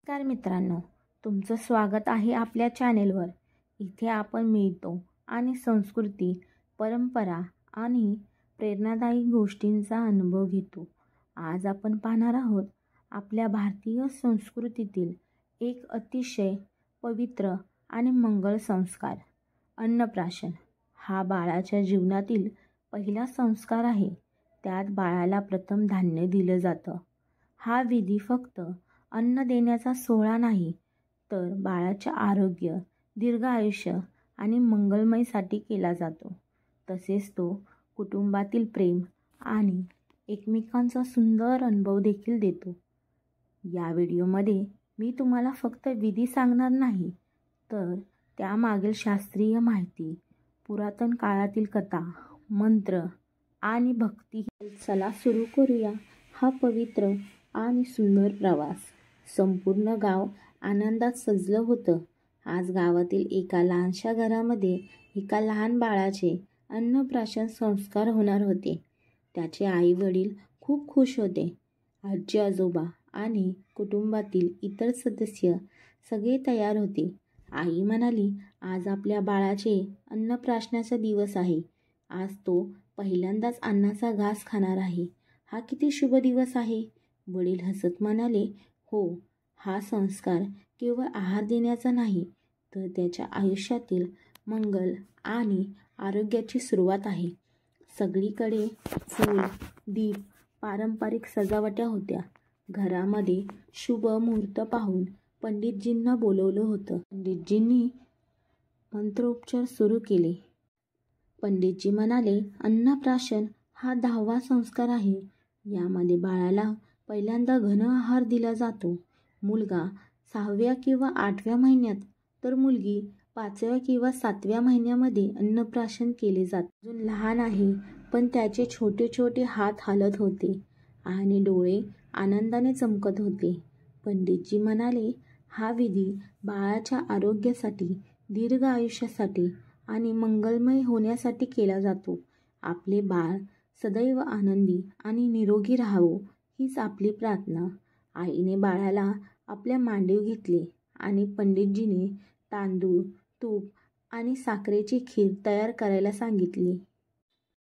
नमस्कार मित्रांनो, तुमचं स्वागत आहे आपल्या चॅनेलवर. इथे आपण मिळतो आणि संस्कृती, परंपरा आणि प्रेरणादायी गोष्टींचा अनुभव घेतो. आज आपण पाहणार आहोत आपल्या भारतीय संस्कृतीतील एक अतिशय पवित्र आणि मंगल संस्कार, अन्नप्राशन. हा बाळाच्या जीवनातील पहिला संस्कार आहे. त्यात बाळाला प्रथम धान्य दिलं जातं. हा विधी फक्त अन्न देण्याचा सोहळा नाही, तर बाळाचे आरोग्य, दीर्घ आयुष्य आणि मंगलमयसाठी केला जातो. तसेच तो कुटुंबातील प्रेम आणि एकमेकांचा सुंदर अनुभव देखील देतो. या व्हिडिओमध्ये मी तुम्हाला फक्त विधी सांगणार नाही, तर त्यामागील शास्त्रीय माहिती, पुरातन काळातील कथा, मंत्र आणि भक्ती. चला सुरू करूया हा पवित्र आणि सुंदर प्रवास. संपूर्ण गाव आनंदात सजलं होतं. आज गावातील एका लहानशा घरामध्ये एका लहान बाळाचे अन्नप्राशन संस्कार होणार होते. त्याचे आई वडील खूप खुश होते. आजी आजोबा आणि कुटुंबातील इतर सदस्य सगळे तयार होते. आई म्हणाली, आज आपल्या बाळाचे अन्नप्राशनाचा दिवस आहे. आज तो पहिल्यांदाच अन्नाचा घास खाणार आहे. हा किती शुभ दिवस आहे. वडील हसत म्हणाले, हो, हा संस्कार केवळ आहार देण्याचा नाही, तर त्याच्या आयुष्यातील मंगल आणि आरोग्याची सुरुवात आहे. सगळीकडे फूल, दीप, पारंपरिक सजावट्या होत्या. घरामध्ये शुभ मुहूर्त पाहून पंडितजींना बोलवलं होतं. पंडितजींनी मंत्रोपचार सुरू केले. पंडितजी म्हणाले, अन्नप्राशन हा 10वा संस्कार आहे. यामध्ये बाळाला पहिल्यांदा घन आहार दिला जातो. मुलगा 6व्या किंवा 8व्या महिन्यात, तर मुलगी 5व्या किंवा 7व्या महिन्यामध्ये अन्नप्राशन केले जाते. अजून लहान आहे, पण त्याचे छोटे छोटे हात हालत होते आणि डोळे आनंदाने चमकत होते. पंडितजी म्हणाले, हा विधी बाळाच्या आरोग्यासाठी, दीर्घ आयुष्यासाठी आणि मंगलमय होण्यासाठी केला जातो. आपले बाळ सदैव आनंदी आणि निरोगी राहावं, हीच आपली प्रार्थना. आईने बाळाला आपल्या मांडीवर घेतले आणि पंडितजीने तांदूळ, तूप आणि साखरेची खीर तयार करायला सांगितली.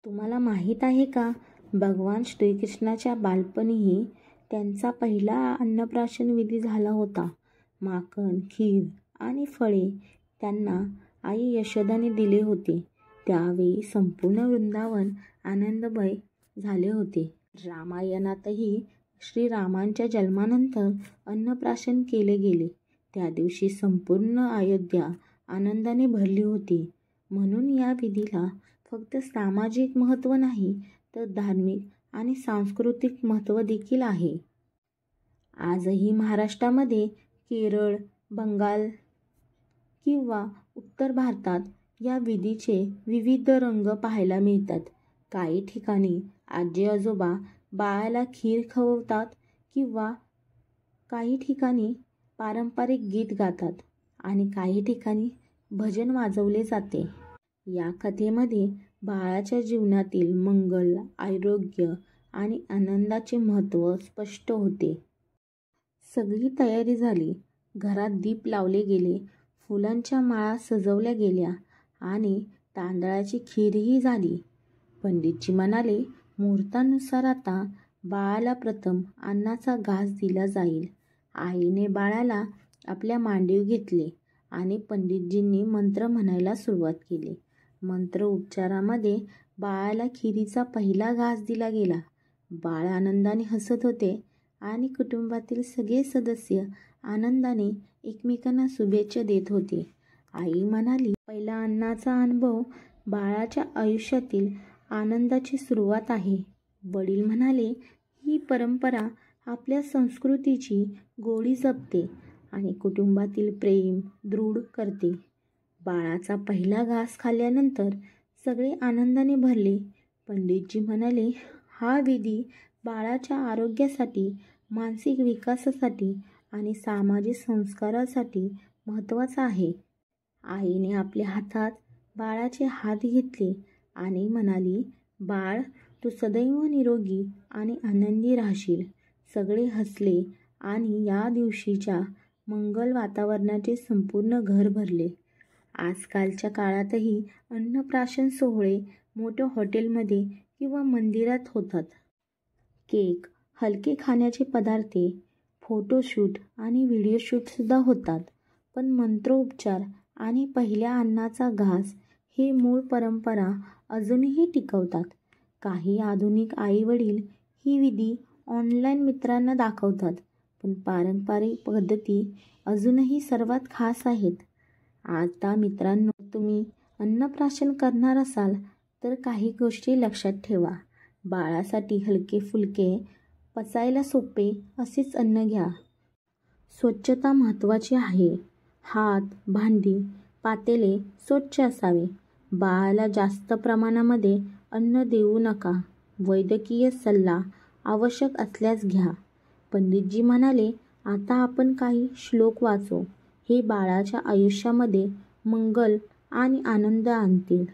तुम्हाला माहीत आहे का, भगवान श्रीकृष्णाच्या बालपणीही त्यांचा पहिला अन्नप्राशन विधी झाला होता. माखन, खीर आणि फळे त्यांना आई यशोदाने दिले होते. त्यावेळी संपूर्ण वृंदावन आनंदमय झाले होते. रामायणातही श्रीरामांच्या जन्मानंतर अन्नप्राशन केले गेले. त्या दिवशी संपूर्ण अयोध्या आनंदाने भरली होती. म्हणून या विधीला फक्त सामाजिक महत्त्व नाही, तर धार्मिक आणि सांस्कृतिक महत्त्व देखील आहे. आजही महाराष्ट्रामध्ये, केरळ, बंगाल किंवा उत्तर भारतात या विधीचे विविध रंग पाहायला मिळतात. काही ठिकाणी आजी आजोबा बाळाला खीर खवतात किंवा काही ठिकाणी पारंपरिक गीत गातात आणि काही ठिकाणी भजन वाजवले जाते. या कथेमध्ये बाळाच्या जीवनातील मंगल, आरोग्य आणि आनंदाचे महत्त्व स्पष्ट होते. सगळी तयारी झाली. घरात दीप लावले गेले, फुलांच्या माळा सजवल्या गेल्या आणि तांदळाची खीरही झाली. पंडितजी म्हणाले, मुहूर्तानुसार आता बाळाला प्रथम अन्नाचा घास दिला जाईल. आईने बाळाला आपल्या मांडीवर घेतले आणि पंडितजींनी मंत्र म्हणायला सुरुवात केली. मंत्र उच्चारामध्ये बाळाला खिरीचा पहिला घास दिला गेला. बाळ आनंदाने हसत होते आणि कुटुंबातील सगळे सदस्य आनंदाने एकमेकांना शुभेच्छा देत होते. आई म्हणाली, पहिला अन्नाचा अनुभव बाळाच्या आयुष्यातील आनंदाची सुरुवात आहे. वडील म्हणाले, ही परंपरा आपल्या संस्कृतीची गोडी जपते आणि कुटुंबातील प्रेम दृढ करते. बाळाचा पहिला घास खाल्ल्यानंतर सगळे आनंदाने भरले. पंडितजी म्हणाले, हा विधी बाळाच्या आरोग्यासाठी, मानसिक विकासासाठी आणि सामाजिक संस्कारासाठी महत्त्वाचा आहे. आईने आपल्या हातात बाळाचे हात घेतले आणि म्हणाली, बाळ, तू सदैव निरोगी आणि आनंदी राहशील. सगळे हसले आणि या दिवशीच्या मंगल वातावरणाचे संपूर्ण घर भरले. आजकालच्या काळातही अन्नप्राशन सोहळे मोठ्या हॉटेलमध्ये किंवा मंदिरात होतात. केक, हलके खाण्याचे पदार्थ, फोटोशूट आणि व्हिडिओ शूटसुद्धा होतात. पण मंत्रोपचार आणि पहिल्या अन्नाचा घास हे मूळ परंपरा अजूनही टिकवतात. काही आधुनिक आईवडील ही विधी ऑनलाईन मित्रांना दाखवतात, पण पारंपरिक पद्धती अजूनही सर्वात खास आहेत. आता मित्रांनो, तुम्ही अन्नप्राशन करणार असाल तर काही गोष्टी लक्षात ठेवा. बाळासाठी हलके फुलके, पचायला सोपे असेच अन्न घ्या. स्वच्छता महत्त्वाची आहे. हात, भांडी, पातेले स्वच्छ असावे. बाळाला जास्त प्रमाणामध्ये अन्न देऊ नका. वैद्यकीय सल्ला आवश्यक असल्यास घ्या. पंडितजी म्हणाले, आता आपण काही श्लोक वाचू. हे बाळाच्या आयुष्यामध्ये मंगल आणि आनंद आणतील.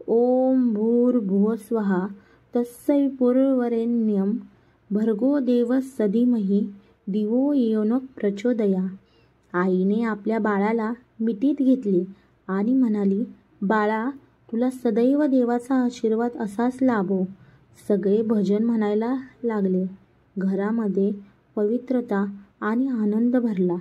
ओम भूर्भुवस्वः तत्सवितुर्वरेण्यं भर्गो देवस्य धीमहि दिवो यो नः प्रचोदयात्. आईने आपल्या बाळाला मिठीत घेतले आणि म्हणाली, बाळा, तुला सदैव देवाचा आशीर्वाद असाच लाभो. सगळे भजन म्हणायला लागले. घरामध्ये पवित्रता आणि आनंद भरला.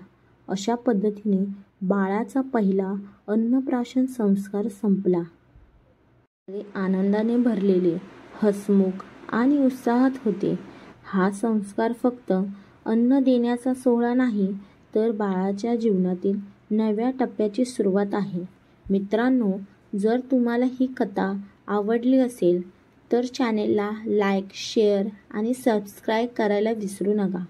अशा पद्धतीने बाळाचा पहिला अन्नप्राशन संस्कार संपला. सगळे आनंदाने भरलेले, हसमुख आणि उत्साहात होते. हा संस्कार फक्त अन्न देण्याचा सोहळा नाही, तर बाळाच्या जीवनातील नव्या टप्प्याची सुरुवात आहे. मित्रांनो, जर तुम्हाला ही कथा आवडली असेल तर चॅनेलला लाईक, शेअर आणि सबस्क्राईब करायला विसरू नका.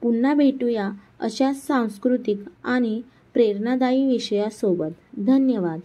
पुन्हा भेटूया अशाच सांस्कृतिक आणि प्रेरणादायी विषयासोबत. धन्यवाद.